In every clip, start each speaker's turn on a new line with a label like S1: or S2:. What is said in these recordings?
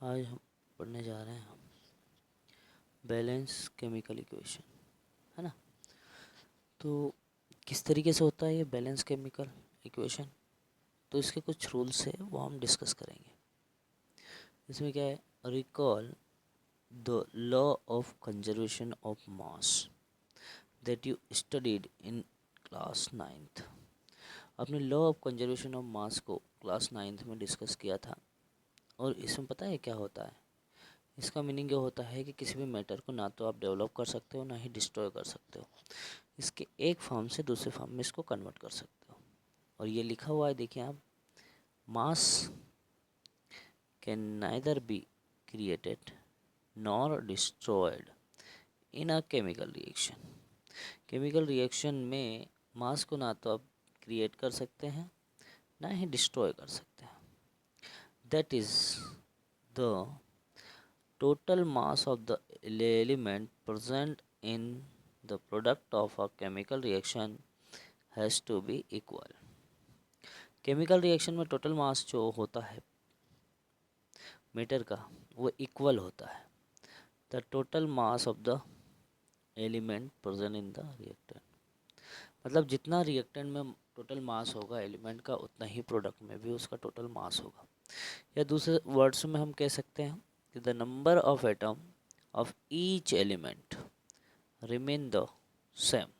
S1: आज हम पढ़ने जा रहे हैं बैलेंस केमिकल इक्वेशन, है ना। तो किस तरीके से होता है ये बैलेंस केमिकल इक्वेशन, तो इसके कुछ रूल्स है वो हम डिस्कस करेंगे। इसमें क्या है, recall the law of conservation of mass that you studied in class 9th। आपने law of conservation of mass को क्लास 9th में डिस्कस किया था। और इसमें पता है क्या होता है, इसका मीनिंग ये होता है कि किसी भी मैटर को ना तो आप डेवलप कर सकते हो ना ही डिस्ट्रॉय कर सकते हो, इसके एक फॉर्म से दूसरे फॉर्म में इसको कन्वर्ट कर सकते हो। और ये लिखा हुआ है, देखिए आप, मास can neither be created nor destroyed in a chemical reaction. Chemical reaction में मास को ना तो आप क्रिएट कर सकते हैं ना ही डिस्ट्रॉय कर सकते हैं। That is the total mass of the element present in the product of a chemical reaction has to be equal। Chemical reaction में टोटल मास जो होता है मैटर का वो इक्वल होता है the total mass of the element present in the reactant. मतलब जितना रिएक्टेंट में टोटल मास होगा एलिमेंट का, उतना ही प्रोडक्ट में भी उसका टोटल मास होगा। या दूसरे वर्ड्स में हम कह सकते हैं कि the number of atom of each element remain the same।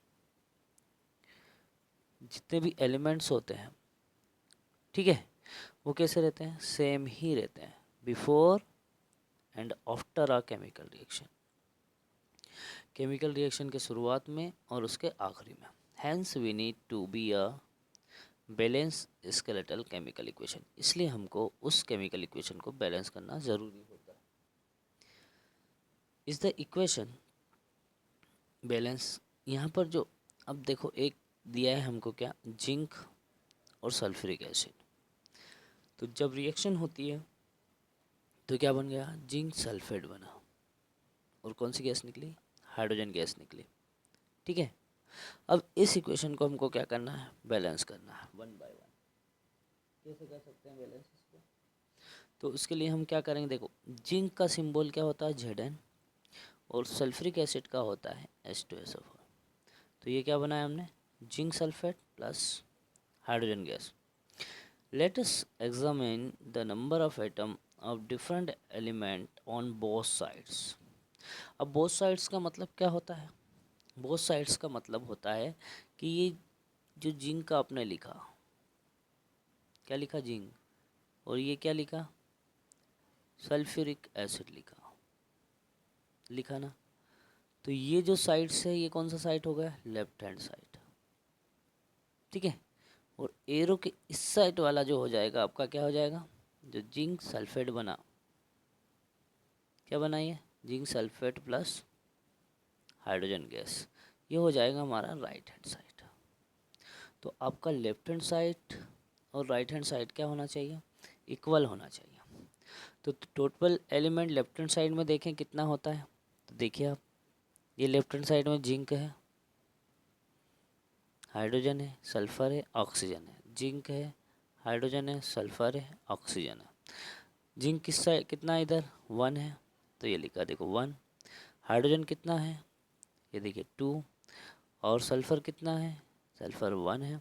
S1: जितने भी एलिमेंट्स होते हैं, ठीक है, वो कैसे रहते हैं, सेम ही रहते हैं before and after a chemical reaction. Chemical reaction के शुरुआत में और उसके आखिरी में। Hence we need to be a balance skeletal chemical equation. इसलिए हमको उस केमिकल इक्वेशन को बैलेंस करना ज़रूरी होता है। Is the equation balance. यहाँ पर जो अब देखो एक दिया है हमको, क्या, जिंक और सल्फ्यूरिक एसिड। तो जब रिएक्शन होती है तो क्या बन गया, जिंक सल्फेट बना। और कौन सी गैस निकली, हाइड्रोजन गैस निकली, ठीक है। अब इस इक्वेशन को हमको क्या करना है, बैलेंस करना है वन बाय वन। कैसे कर सकते हैं बैलेंस इसको, तो उसके लिए हम क्या करेंगे, देखो जिंक का सिंबल क्या होता है, Zn, और सल्फ्यूरिक एसिड का होता है H2SO4। तो ये क्या बनाया हमने, zinc sulphate plus hydrogen gas. Let us examine the number of atom of different element on both sides। अब both sides का मतलब क्या होता है, both sides का मतलब होता है कि ये जो जिंक का आपने लिखा, क्या लिखा, जिंक, और ये क्या लिखा, सल्फ्यूरिक एसिड लिखा ना। तो ये जो साइड्स है, ये कौन सा साइड हो गया, लेफ्ट हैंड साइड, ठीक है। और एरो के इस साइड वाला जो हो जाएगा आपका, क्या हो जाएगा, जो जिंक सल्फेट बना, क्या बना ये, zinc sulphate plus hydrogen gas, ये हो जाएगा हमारा राइट हैंड साइड। तो आपका लेफ्ट हैंड साइड और राइट हैंड साइड क्या होना चाहिए, इक्वल होना चाहिए। तो total element left hand side में देखें कितना होता है, तो देखिए आप, ये लेफ्ट हैंड साइड में जिंक है, हाइड्रोजन है, सल्फर है, ऑक्सीजन है। जिंक है, हाइड्रोजन है, सल्फर है, ऑक्सीजन है। जिंक किस साइड कितना है, इधर 1 है, तो ये लिखा देखो 1। हाइड्रोजन कितना है, ये देखिए 2। और सल्फ़र कितना है, सल्फ़र 1 है।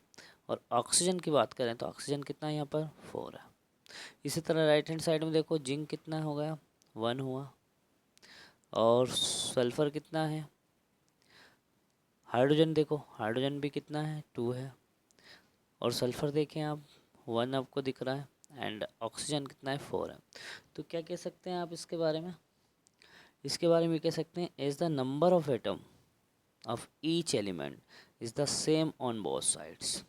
S1: और ऑक्सीजन की बात करें तो ऑक्सीजन कितना है यहाँ पर, 4 है। इसी तरह राइट हैंड साइड में देखो, जिंक कितना हो गया, 1 हुआ। और सल्फ़र कितना है, हाइड्रोजन देखो, हाइड्रोजन भी कितना है, 2 है। और सल्फ़र देखें आप, 1 आपको दिख रहा है। एंड ऑक्सीजन कितना है, 4 है। तो क्या कह सकते हैं आप इसके बारे में, इसके बारे में कह सकते हैं, as the number of atom of each element is the same on both sides.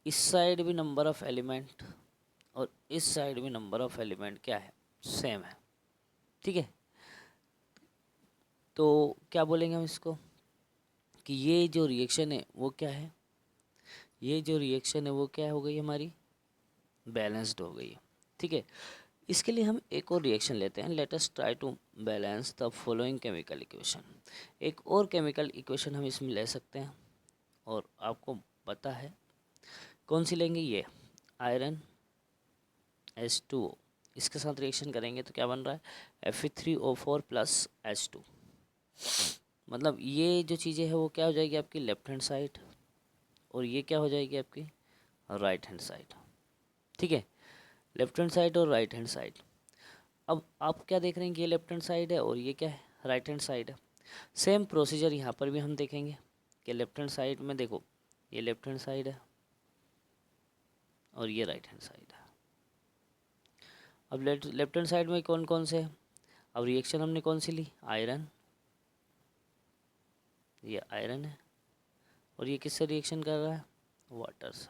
S1: इस साइड भी नंबर ऑफ एलिमेंट और इस साइड भी नंबर ऑफ एलिमेंट क्या है, सेम है, ठीक है। तो क्या बोलेंगे हम इसको, कि ये जो रिएक्शन है वो क्या है, ये जो रिएक्शन है वो क्या हो गई हमारी, बैलेंस्ड हो गई है, ठीक है। इसके लिए हम एक और रिएक्शन लेते हैं। Let us try to balance the following chemical equation. एक और केमिकल इक्वेशन हम इसमें ले सकते हैं, और आपको पता है कौन सी लेंगे, ये आयरन H2O इसके साथ रिएक्शन करेंगे तो क्या बन रहा है Fe3O4 प्लस H2। मतलब ये जो चीज़ें हैं वो क्या हो जाएगी आपकी लेफ्ट हैंड साइड, और ये क्या हो जाएगी आपकी राइट हैंड साइड। ठीक है, लेफ्ट हैंड साइड और राइट हैंड साइड। अब आप क्या देख रहे हैं कि ये लेफ्ट हैंड साइड है और ये क्या है राइट हैंड साइड है। सेम प्रोसीजर यहाँ पर भी हम देखेंगे कि लेफ्ट हैंड साइड में देखो ये लेफ्ट हैंड साइड है और ये राइट हैंड साइड है। अब लेफ्ट हैंड साइड में कौन कौन से हैं, अब रिएक्शन हमने कौन सी ली, आयरन, ये आयरन है, और ये किससे रिएक्शन कर रहा है, वाटर से।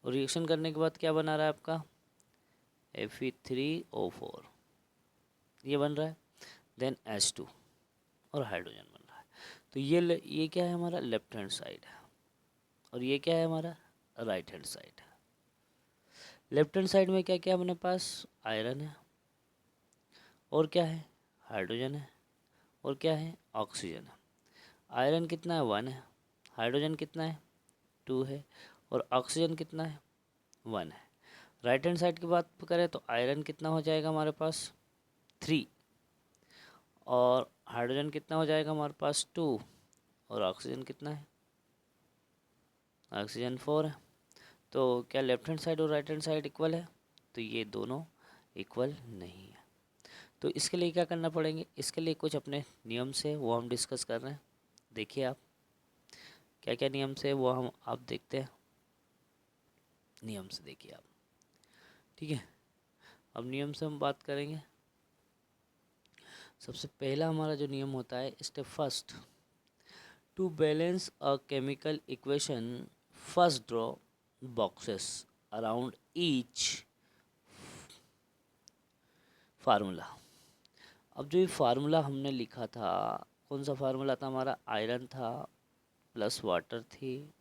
S1: और रिएक्शन करने के बाद क्या बना रहा है आपका Fe3O4, ये बन रहा है, देन H2 और हाइड्रोजन बन रहा है। तो ये क्या है हमारा लेफ्ट हैंड साइड है, और ये क्या है हमारा राइट हैंड साइड है। लेफ्ट हैंड साइड में क्या क्या अपने पास आयरन है, और क्या है हाइड्रोजन है, और क्या है ऑक्सीजन है। आयरन कितना है 1 है, हाइड्रोजन कितना है 2 है, और ऑक्सीजन कितना है 1 है। राइट हैंड साइड की बात करें तो आयरन कितना हो जाएगा हमारे पास 3, और हाइड्रोजन कितना हो जाएगा हमारे पास 2, और ऑक्सीजन कितना है, ऑक्सीजन 4 है। तो क्या लेफ्ट हैंड साइड और राइट हैंड साइड इक्वल है, तो ये दोनों इक्वल नहीं है। तो इसके लिए क्या करना पड़ेंगे, इसके लिए कुछ अपने नियम से वो हम डिस्कस कर रहे हैं। देखिए आप क्या क्या नियम से वो हम आप देखते हैं, नियम से देखिए आप। ठीक है, अब नियम से हम बात करेंगे। सबसे पहला हमारा जो नियम होता है step first, to balance a chemical equation first draw boxes around each formula. अब जो ये फार्मूला हमने लिखा था, कौन सा फार्मूला था हमारा, आयरन था प्लस वाटर थी,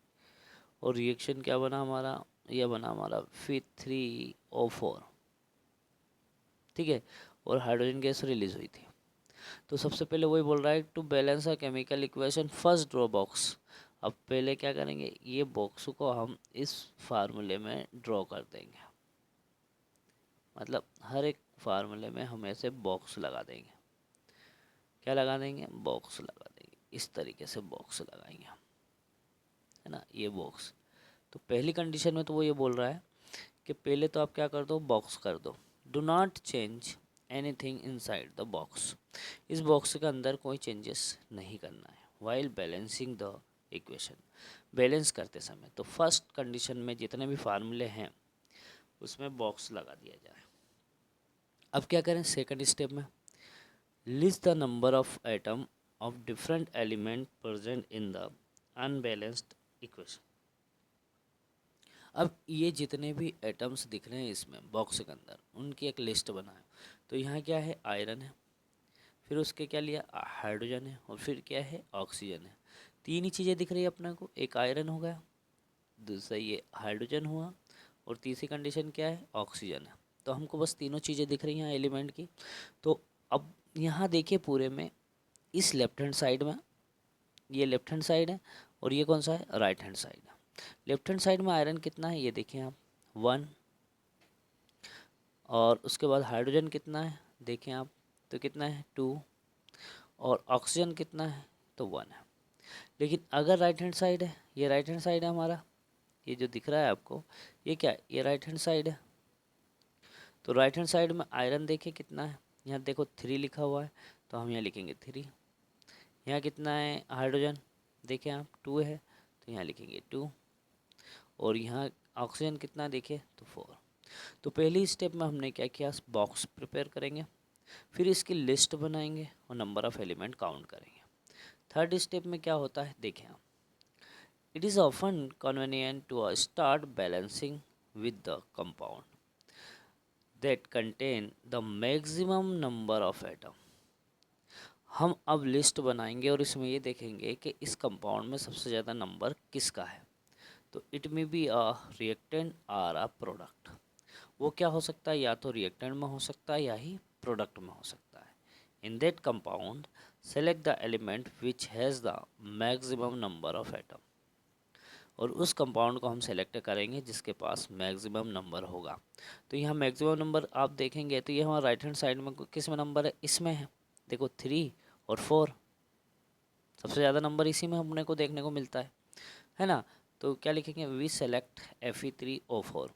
S1: और रिएक्शन क्या बना हमारा, यह बना हमारा Fe3O4। ठीक है, और हाइड्रोजन गैस रिलीज हुई थी। तो सबसे पहले वही बोल रहा है to balance a chemical equation first draw box. अब पहले क्या करेंगे, ये बॉक्स को हम इस फार्मूले में ड्रॉ कर देंगे। मतलब हर एक फार्मूले में हम ऐसे बॉक्स लगा देंगे। क्या लगा देंगे, बॉक्स लगा देंगे, इस तरीके से बॉक्स लगाएंगे, है ना, ये बॉक्स। तो पहली कंडीशन में तो वो ये बोल रहा है कि पहले तो आप क्या कर दो, बॉक्स कर दो, do not change anything inside the box. इस बॉक्स के अंदर कोई चेंजेस नहीं करना है while balancing the equation, balance करते समय। तो फर्स्ट कंडीशन में जितने भी फार्मूले हैं उसमें बॉक्स लगा दिया जाए। अब क्या करें सेकंड स्टेप में, list the number of atom of different element present in the unbalanced equation. अब ये जितने भी एटम्स दिख रहे हैं इसमें बॉक्स के अंदर, उनकी एक लिस्ट बनाए। तो यहाँ क्या है, आयरन है, फिर उसके क्या लिया, हाइड्रोजन है, और फिर क्या है, ऑक्सीजन है। तीन ही चीज़ें दिख रही है अपने को, एक आयरन हो गया, दूसरा ये हाइड्रोजन हुआ, और तीसरी कंडीशन क्या है, ऑक्सीजन है। तो हमको बस तीनों चीज़ें दिख रही हैं एलिमेंट की। तो अब यहाँ देखिए पूरे में, इस लेफ्ट हैंड साइड में ये लेफ्ट हैंड साइड है, और ये कौन सा है, राइट हैंड साइड है। लेफ्ट हैंड साइड में आयरन कितना है, ये देखिए आप 1, और उसके बाद हाइड्रोजन कितना है देखें आप, तो कितना है 2, और ऑक्सीजन कितना है, तो 1 है। लेकिन अगर राइट हैंड साइड है, ये राइट हैंड साइड है हमारा, ये जो दिख रहा है आपको, ये क्या है, ये राइट हैंड साइड है। तो राइट हैंड साइड में आयरन देखिए कितना है, यहाँ देखो 3 लिखा हुआ है, तो हम यहाँ लिखेंगे 3। यहाँ कितना है हाइड्रोजन, देखें आप 2 है, तो यहाँ लिखेंगे 2, और यहाँ ऑक्सीजन कितना देखिए, तो 4। तो पहली स्टेप में हमने क्या किया, बॉक्स प्रिपेयर करेंगे, फिर इसकी लिस्ट बनाएंगे और नंबर ऑफ़ एलिमेंट काउंट करेंगे। थर्ड स्टेप में क्या होता है देखें आप, it is often convenient to start balancing with the compound that contain the maximum number of atom. हम अब लिस्ट बनाएंगे और इसमें ये देखेंगे कि इस कंपाउंड में सबसे ज़्यादा नंबर किसका है। तो it may be a reactant और अ प्रोडक्ट। वो क्या हो सकता है, या तो रिएक्टेंट में हो सकता है या ही प्रोडक्ट में हो सकता है। In that compound select the element which has the maximum number of atom. और उस कंपाउंड को हम सेलेक्ट करेंगे जिसके पास मैक्सिमम नंबर होगा। तो यहाँ मैक्सिमम नंबर आप देखेंगे तो ये हमारा राइट हैंड साइड में किस में नंबर है, इसमें है। देखो 3 और 4, सबसे ज़्यादा नंबर इसी में अपने को देखने को मिलता है ना। तो क्या लिखेंगे, वी सेलेक्ट Fe3O4,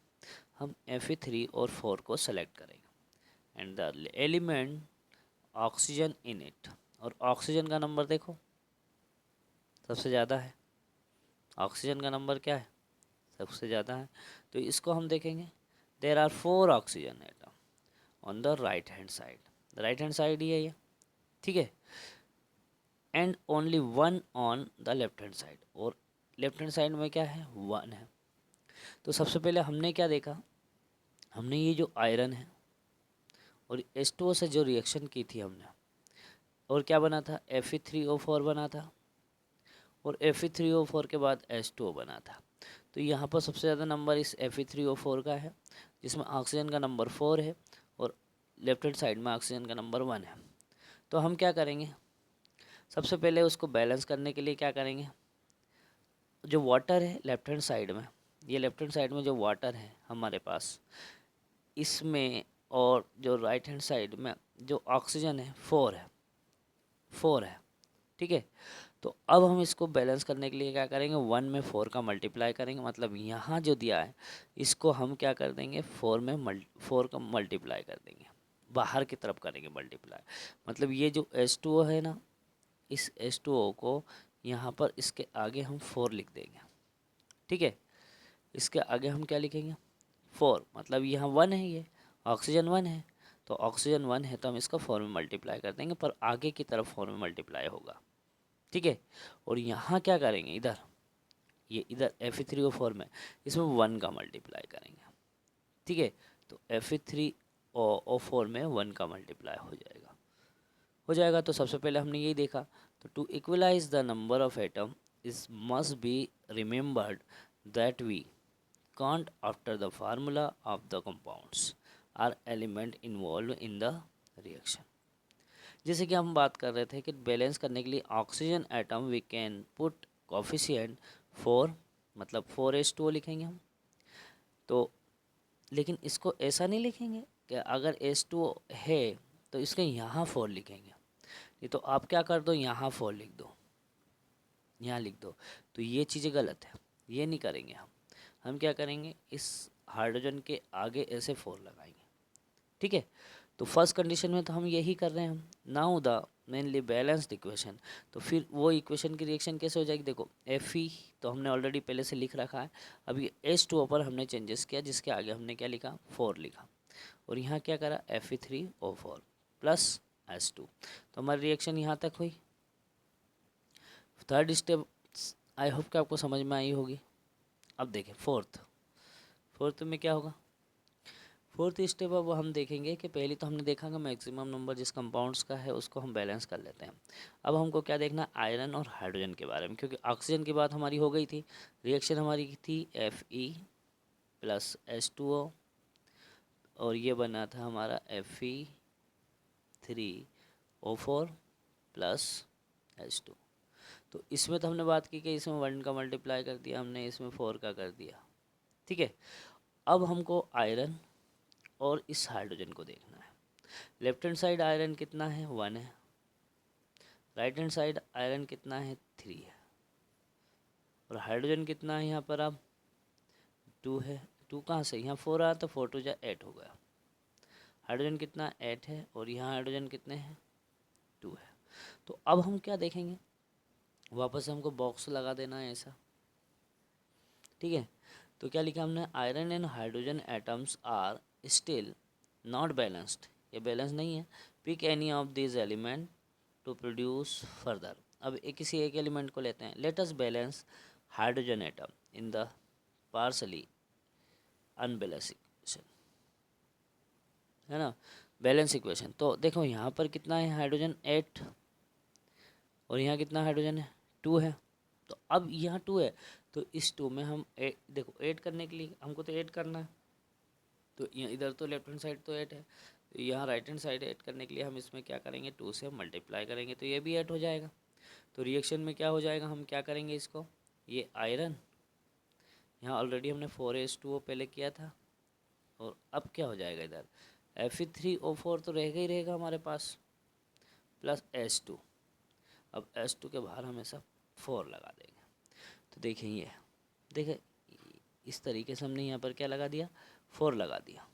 S1: हम Fe3 और 4 को सेलेक्ट करेंगे। And the element oxygen in it, और ऑक्सीजन का नंबर देखो सबसे ज़्यादा है, ऑक्सीजन का नंबर क्या है, सबसे ज़्यादा है। तो इसको हम देखेंगे, there are 4 oxygen atom on the right hand side, right hand side ही है ये, ठीक है। And only 1 on the left hand side, और लेफ्ट हैंड साइड में क्या है, 1 है। तो सबसे पहले हमने क्या देखा, हमने ये जो आयरन है और H2O से जो रिएक्शन की थी हमने, और क्या बना था, Fe3O4 बना था, और Fe3O4 के बाद H2O बना था। तो यहाँ पर सबसे ज़्यादा नंबर इस Fe3O4 का है, जिसमें ऑक्सीजन का नंबर 4 है, और लेफ्ट हैंड साइड में ऑक्सीजन का नंबर 1 है। तो हम क्या करेंगे, सबसे पहले उसको बैलेंस करने के लिए क्या करेंगे, जो वाटर है लेफ्ट हैंड साइड में, ये लेफ्ट हैंड साइड में जो वाटर है हमारे पास इसमें, और जो राइट हैंड साइड में जो ऑक्सीजन है 4 है, ठीक है। तो अब हम इसको बैलेंस करने के लिए क्या करेंगे, 1 में 4 का मल्टीप्लाई करेंगे, मतलब यहाँ जो दिया है इसको हम क्या कर देंगे, 4 का मल्टीप्लाई कर देंगे, बाहर की तरफ करेंगे मल्टीप्लाई। मतलब ये जो H2O है ना, इस H2O को यहाँ पर इसके आगे हम 4 लिख देंगे, ठीक है। इसके आगे हम क्या लिखेंगे, 4, मतलब यहाँ 1 है, ये ऑक्सीजन 1 है, तो ऑक्सीजन 1 है तो हम इसको 4 में मल्टीप्लाई कर देंगे, पर आगे की तरफ 4 में मल्टीप्लाई होगा, ठीक है। और यहाँ क्या करेंगे, इधर ये इधर Fe3O4 में इसमें 1 का मल्टीप्लाई करेंगे, ठीक है। तो Fe3O4 में 1 का मल्टीप्लाई हो जाएगा। तो सबसे पहले हमने यही देखा, तो to equalize the number of atom is must be remembered that we can't after the formula of the compounds or element involve in the reaction. जैसे कि हम बात कर रहे थे कि बैलेंस करने के लिए oxygen atom we can put coefficient 4, मतलब 4H2O लिखेंगे हम। तो लेकिन इसको ऐसा नहीं लिखेंगे कि अगर H2O है तो इसके यहाँ 4 लिखेंगे, नहीं तो आप क्या कर दो, यहाँ 4 लिख दो, यहाँ लिख दो। तो ये चीज़ें गलत है, ये नहीं करेंगे हम क्या करेंगे, इस हाइड्रोजन के आगे ऐसे 4 लगाएंगे, ठीक है। तो फर्स्ट कंडीशन में तो हम यही कर रहे हैं हम। Now the mainly balanced equation, तो फिर वो इक्वेशन की रिएक्शन कैसे हो जाएगी, देखो Fe तो हमने ऑलरेडी पहले से लिख रखा है, अभी H2O पर हमने चेंजेस किया, जिसके आगे हमने क्या लिखा, 4 लिखा, और यहाँ क्या करा, Fe3O4 प्लस H2। तो हमारी रिएक्शन यहाँ तक हुई। थर्ड स्टेप आई होप कि आपको समझ में आई होगी। अब देखें फोर्थ में क्या होगा, फोर्थ स्टेप अब हम देखेंगे कि पहले तो हमने देखा कि मैक्सिमम नंबर जिस कंपाउंड्स का है उसको हम बैलेंस कर लेते हैं। अब हमको क्या देखना, आयरन और हाइड्रोजन के बारे में, क्योंकि ऑक्सीजन की बात हमारी हो गई थी, रिएक्शन हमारी थी Fe प्लस H2O, और ये बना था हमारा Fe3O4 प्लस H2। तो इसमें तो हमने बात की कि इसमें 1 का मल्टीप्लाई कर दिया हमने, इसमें 4 का कर दिया, ठीक है। अब हमको आयरन और इस हाइड्रोजन को देखना है। लेफ्ट हैंड साइड आयरन कितना है, 1 है, राइट हैंड साइड आयरन कितना है, 3 है, और हाइड्रोजन कितना है यहाँ पर, अब 2 है। 2 कहाँ से, यहाँ 4 आया तो 4 टू जा 8 हो गया। हाइड्रोजन कितना, 8 है, और यहाँ हाइड्रोजन कितने हैं, 2 है। तो अब हम क्या देखेंगे, वापस हमको बॉक्स लगा देना है ऐसा, ठीक है। तो क्या लिखा हमने, iron and hydrogen atoms are still not balanced, ये बैलेंस नहीं है। Pick any of this element to produce further. अब किसी एक एलिमेंट को लेते हैं, let us balance hydrogen atom in the partially unbalance equation, है ना, बैलेंस इक्वेशन। तो देखो यहाँ पर कितना है हाइड्रोजन, 8, और यहाँ कितना हाइड्रोजन है, 2 है। तो अब यहाँ 2 है, तो इस 2 में हम देखो 8 करने के लिए हमको तो 8 करना है, तो यहाँ इधर तो लेफ्ट हैंड साइड तो 8 है, तो यहाँ राइट हैंड साइड 8 करने के लिए हम इसमें क्या करेंगे, 2 से मल्टीप्लाई करेंगे, तो ये भी 8 हो जाएगा। तो रिएक्शन में क्या हो जाएगा, हम क्या करेंगे इसको, ये आयरन यहाँ ऑलरेडी हमने 4H2O पहले किया था, और अब क्या हो जाएगा इधर, Fe3O4 तो रहेगा ही रहेगा हमारे पास, प्लस H2। अब H2 के बाहर हमेशा 4 लगा देंगे। तो देखें ये, देखें इस तरीके से हमने यहाँ पर क्या लगा दिया, 4 लगा दिया।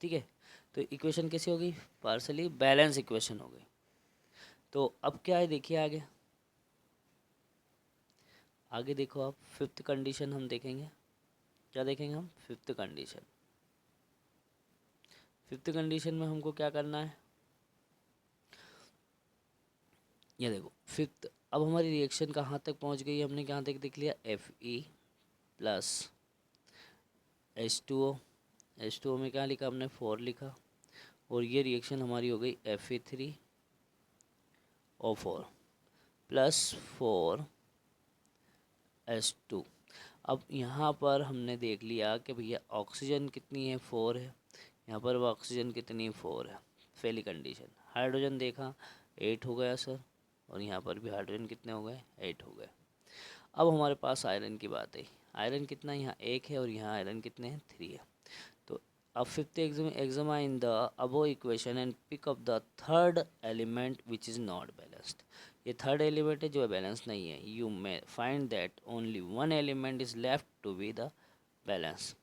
S1: ठीक है, तो इक्वेशन कैसी हो गई, पार्सली बैलेंस इक्वेशन हो गई। तो अब क्या है देखिए आगे, आगे देखो आप, फिफ्थ कंडीशन हम देखेंगे। क्या देखेंगे हम, फिफ्थ कंडीशन। फिफ्थ कंडीशन में हमको क्या करना है, ये देखो फिफ्थ। अब हमारी रिएक्शन कहाँ तक पहुँच गई, हमने कहाँ तक देख लिया, Fe प्लस H2O। H2O में क्या लिखा हमने, 4 लिखा, और ये रिएक्शन हमारी हो गई Fe3O4 प्लस 4H2। अब यहाँ पर हमने देख लिया कि भैया ऑक्सीजन कितनी है, 4 है, यहाँ पर वो ऑक्सीजन कितनी, 4 है, पहली कंडीशन। हाइड्रोजन देखा 8 हो गया सर, और यहाँ पर भी हाइड्रोजन कितने हो गए, 8 हो गए। अब हमारे पास आयरन की बात है, आयरन कितना, यहाँ 1 है, और यहाँ आयरन कितने हैं, 3 है। तो अब fifth examine the above equation and pick up the third element which is not balanced. ये थर्ड एलिमेंट है जो बैलेंस नहीं है। You may find that only one element is left to be the balance.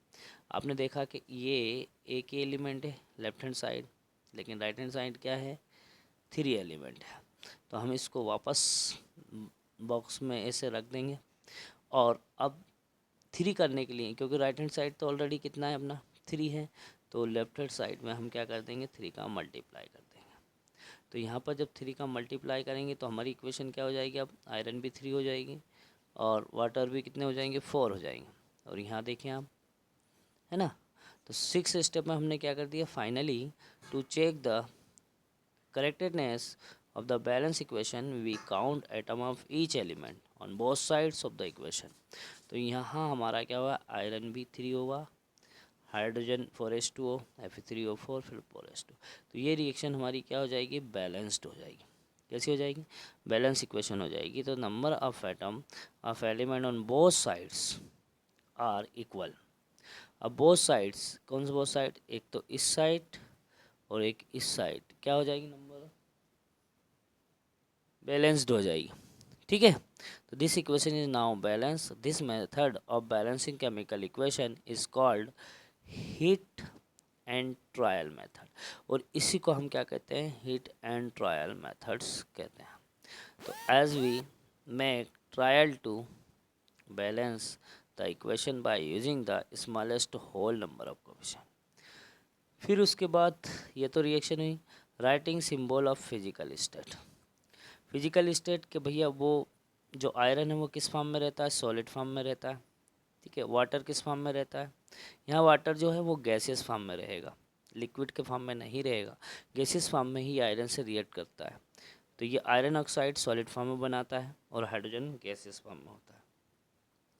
S1: आपने देखा कि ये एक ही एलिमेंट है लेफ्ट हैंड साइड, लेकिन राइट हैंड साइड क्या है, 3 एलिमेंट है। तो हम इसको वापस बॉक्स में ऐसे रख देंगे, और अब 3 करने के लिए, क्योंकि राइट हैंड साइड तो ऑलरेडी कितना है अपना, 3 है, तो लेफ्ट हैंड साइड में हम क्या कर देंगे, 3 का मल्टीप्लाई कर देंगे। तो यहाँ पर जब 3 का मल्टीप्लाई करेंगे तो हमारी इक्वेशन क्या हो जाएगी, अब आयरन भी 3 हो जाएगी, और वाटर भी कितने हो जाएंगे, 4 हो जाएंगे। और यहाँ देखें आप, है ना। तो 6 स्टेप में हमने क्या कर दिया, finally to check the correctedness of the balance equation we count atom of each element on both sides of the equation। तो यहाँ हमारा क्या हुआ, आयरन भी 3 होगा, हाइड्रोजन 4H2O, Fe3O4, फिर 4H2। तो ये रिएक्शन हमारी क्या हो जाएगी, बैलेंस्ड हो जाएगी। कैसी हो जाएगी, बैलेंस इक्वेशन हो जाएगी। तो number of atom of element on both sides are equal. अब बोथ साइड्स, कौन से बोथ साइड, एक तो इस साइड और एक इस साइड, क्या हो जाएगी, नंबर बैलेंस्ड हो जाएगी। ठीक है, तो this equation is now balance. This method of balancing chemical equation is called heat and trial method, और इसी को हम क्या कहते हैं, हीट एंड ट्रायल मेथड्स कहते हैं। तो as we make trial to balance the equation by using the smallest whole number of coefficient. फिर उसके बाद ये तो रिएक्शन हुई, writing symbol of physical state. Physical state के भैया वो जो आयरन है वो किस फॉर्म में रहता है, सॉलिड फॉर्म में रहता है। ठीक है, वाटर किस फॉर्म में रहता है, यहाँ वाटर जो है वो गैसियस फॉर्म में रहेगा, लिक्विड के फॉर्म में नहीं रहेगा। गैसियस फॉर्म में ही आयरन से रिएक्ट करता है। तो ये आयरन ऑक्साइड सॉलिड फॉर्म में बनाता है, और हाइड्रोजन गैसियस फॉर्म में होता है।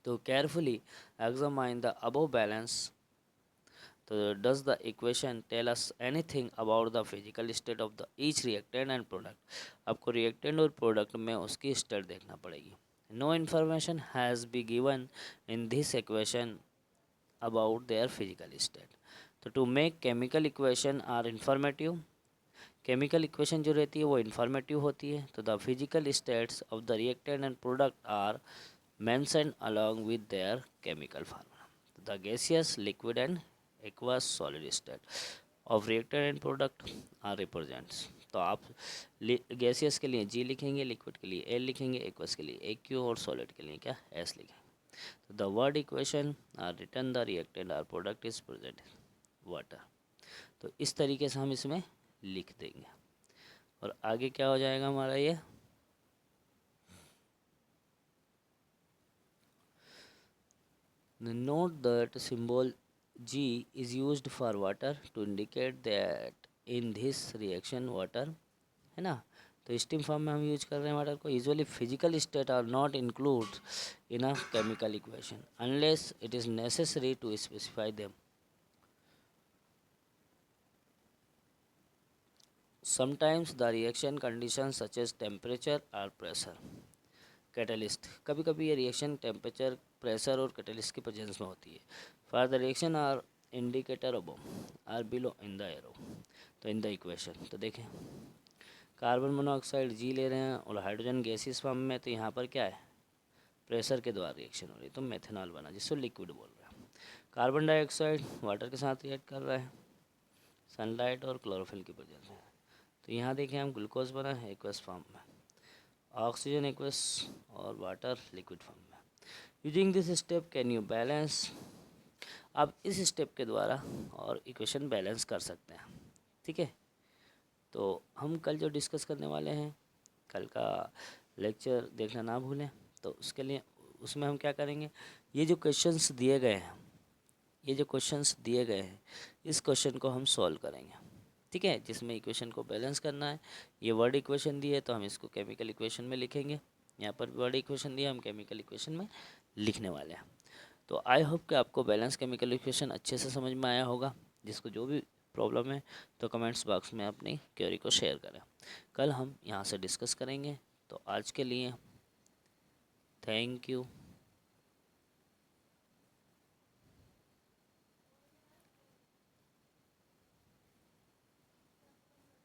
S1: तो carefully examine the above balance. तो does the equation tell us anything about the physical state of the each reactant and product. आपको रिएक्टेंट और प्रोडक्ट में उसकी स्टेट देखना पड़ेगी। No information has been given in this equation about their physical state. तो to make chemical equation are informative, chemical equation जो रहती है वो इन्फॉर्मेटिव होती है। तो the physical states of the reactant and product are mentioned along with their chemical formula. The gaseous, liquid and aqueous solid state of reactant and product are represents. तो आप gaseous के लिए जी लिखेंगे, लिक्विड के लिए एल लिखेंगे, aqueous के लिए ए क्यू, और सॉलिड के लिए क्या, एस लिखेंगे। तो the word equation are return the reactant or product is present water. तो इस तरीके से हम इसमें लिख देंगे, और आगे क्या हो जाएगा हमारा ये, note that symbol G is used for water to indicate that in this reaction water, है ना। तो स्टीम फॉर्म में हम यूज कर रहे हैं वाटर को। Usually physical state are not include in a chemical equation unless it is necessary to specify them. Sometimes the reaction condition such as temperature और प्रेशर कैटलिस्ट। कभी कभी ये रिएक्शन टेम्परेचर प्रेशर और catalyst की presence में होती है। For the reaction are indicator above or below in the arrow, तो इन द इक्वेशन तो देखें कार्बन मोनोऑक्साइड जी ले रहे हैं और हाइड्रोजन गैसियस फॉर्म में, तो यहाँ पर क्या है प्रेशर के द्वारा रिएक्शन हो रही है, तो मेथनॉल बना जिसको लिक्विड बोल रहे हैं। कार्बन डाइऑक्साइड वाटर के साथ रिएक्ट कर रहा है सनलाइट और क्लोरोफिल की प्रेजेंस में, तो यहाँ देखें हम ग्लूकोज बना है एक्वस फॉर्म में, ऑक्सीजन एक्वस और वाटर लिक्विड फॉर्म में। Using this step can you balance, आप इस स्टेप के द्वारा और इक्वेशन बैलेंस कर सकते हैं। ठीक है, तो हम कल जो डिस्कस करने वाले हैं, कल का लेक्चर देखना ना भूलें। तो उसके लिए उसमें हम क्या करेंगे, ये जो क्वेश्चंस दिए गए हैं, ये जो क्वेश्चंस दिए गए हैं, इस क्वेश्चन को हम सॉल्व करेंगे। ठीक है, जिसमें इक्वेशन को बैलेंस करना है। ये वर्ड इक्वेशन दी है तो हम इसको केमिकल इक्वेशन में लिखेंगे, यहाँ पर वर्ड इक्वेशन दिया हम केमिकल इक्वेशन में लिखने वाले हैं। तो आई होप कि आपको बैलेंस केमिकल इक्वेशन अच्छे से समझ में आया होगा। जिसको जो भी प्रॉब्लम है तो कमेंट्स बॉक्स में अपनी क्वेरी को शेयर करें, कल हम यहाँ से डिस्कस करेंगे। तो आज के लिए थैंक यू।